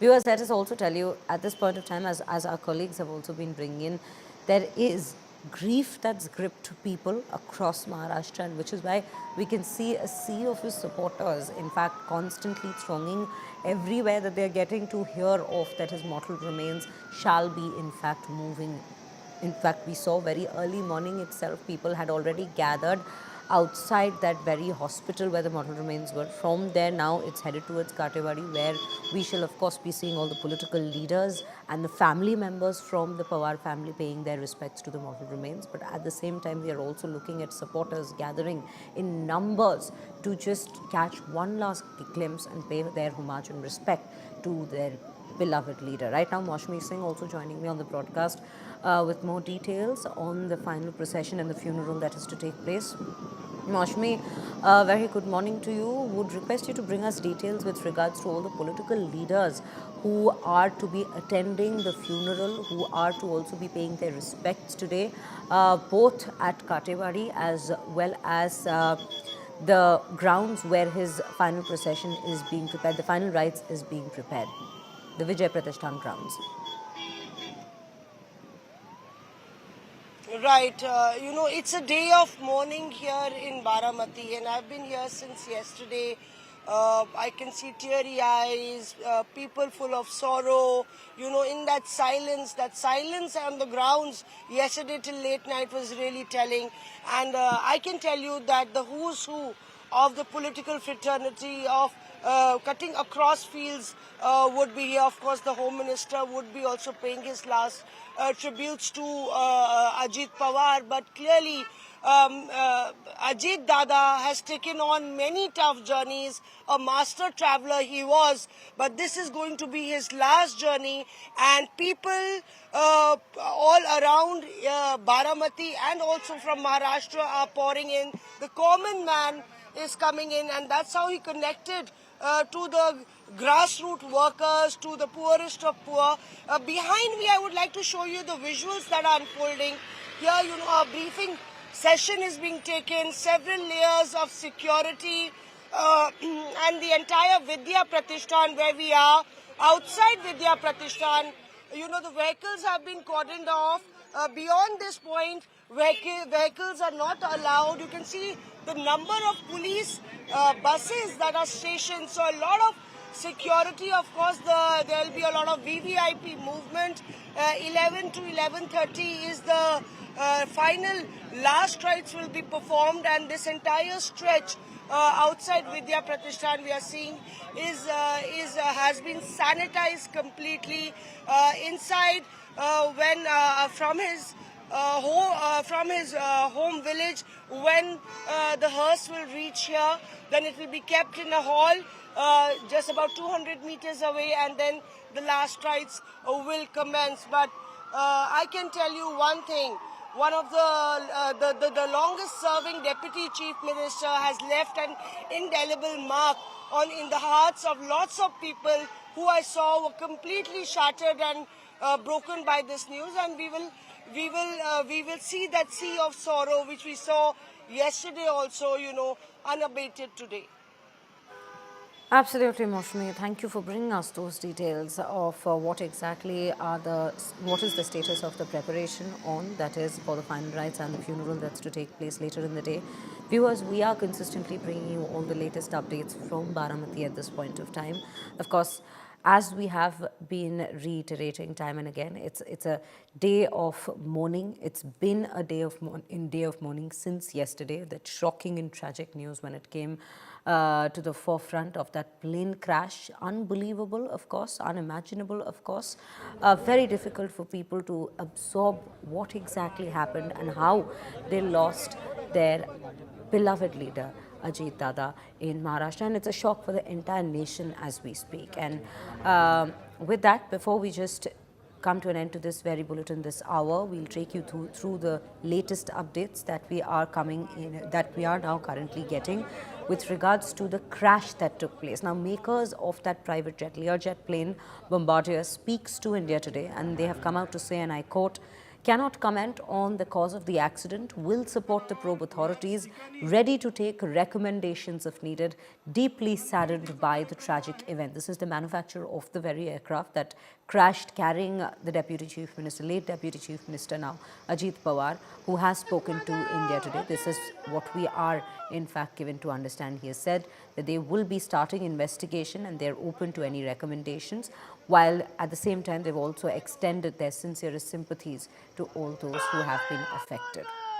Viewers, let us also tell you at this point of time, as our colleagues have also been bringing in, there is grief that's gripped people across Maharashtra, and which is why we can see a sea of his supporters, in fact, constantly thronging everywhere that they're getting to hear of that his mortal remains shall be, in fact, moving. In fact, we saw very early morning itself, people had already gathered outside that very hospital where the mortal remains were. From there, now it's headed towards Katewadi, where we shall, of course, be seeing all the political leaders and the family members from the Pawar family paying their respects to the mortal remains. But at the same time, we are also looking at supporters gathering in numbers to just catch one last glimpse and pay their homage and respect to their beloved leader. Right now, Maushmi Singh also joining me on the broadcast with more details on the final procession and the funeral that is to take place. Maushmi, very good morning to you. Would request you to bring us details with regards to all the political leaders who are to be attending the funeral, who are to also be paying their respects today, both at Katewadi as well as the grounds where his final procession is being prepared, the final rites is being prepared, the Vijay Pratishthan grounds. Right, it's a day of mourning here in Baramati, and I've been here since yesterday. I can see teary eyes, people full of sorrow, in that silence on the grounds yesterday till late night was really telling. And I can tell you that the who's who of the political fraternity of cutting across fields would be here. Of course, the Home Minister would be also paying his last tributes to Ajit Pawar. But clearly, Ajit Dada has taken on many tough journeys. A master traveler he was, but this is going to be his last journey. And people all around Baramati and also from Maharashtra are pouring in. The common man is coming in, and that's how he connected to the grassroots workers, to the poorest of poor. Behind me, I would like to show you the visuals that are unfolding. Here, a briefing session is being taken, several layers of security, and the entire Vidya Pratishthan where we are. Outside Vidya Pratishthan, the vehicles have been cordoned off. Beyond this point, vehicles are not allowed. You can see the number of police buses that are stationed. So a lot of security. Of course, there will be a lot of VVIP movement. 11 to 11:30 is the final last rites will be performed, and this entire stretch outside Vidya Pratishthan we are seeing has been sanitized completely. Inside, when from his home village, when the hearse will reach here, then it will be kept in a hall just about 200 meters away, and then the last rites will commence. But I can tell you one thing. One of the longest serving deputy chief minister has left an indelible mark in the hearts of lots of people who I saw were completely shattered and broken by this news. And we will see that sea of sorrow which we saw yesterday also, unabated today. Absolutely, Maushmi. Thank you for bringing us those details of what exactly what is the status of the preparation on, that is for the final rites and the funeral that's to take place later in the day. Viewers, we are consistently bringing you all the latest updates from Baramati at this point of time. Of course, as we have been reiterating time and again, it's a day of mourning. It's been a day of mourning since yesterday. That shocking and tragic news when it came to the forefront of that plane crash. Unbelievable, of course, unimaginable, of course. Very difficult for people to absorb what exactly happened and how they lost their beloved leader, Ajit Dada, in Maharashtra. And it's a shock for the entire nation as we speak. And with that, before we just come to an end to this very bulletin this hour, we'll take you through the latest updates that we are now currently getting with regards to the crash that took place. Now, makers of that private jet, Learjet plane Bombardier, speaks to India today, and they have come out to say, and I quote, cannot comment on the cause of the accident, will support the probe authorities, ready to take recommendations if needed, deeply saddened by the tragic event. This is the manufacturer of the very aircraft that crashed, carrying the Deputy Chief Minister, late Deputy Chief Minister now, Ajit Pawar, who has spoken to India today. This is what we are in fact given to understand. He has said that they will be starting investigation and they're open to any recommendations, while at the same time they've also extended their sincerest sympathies to all those who have been affected.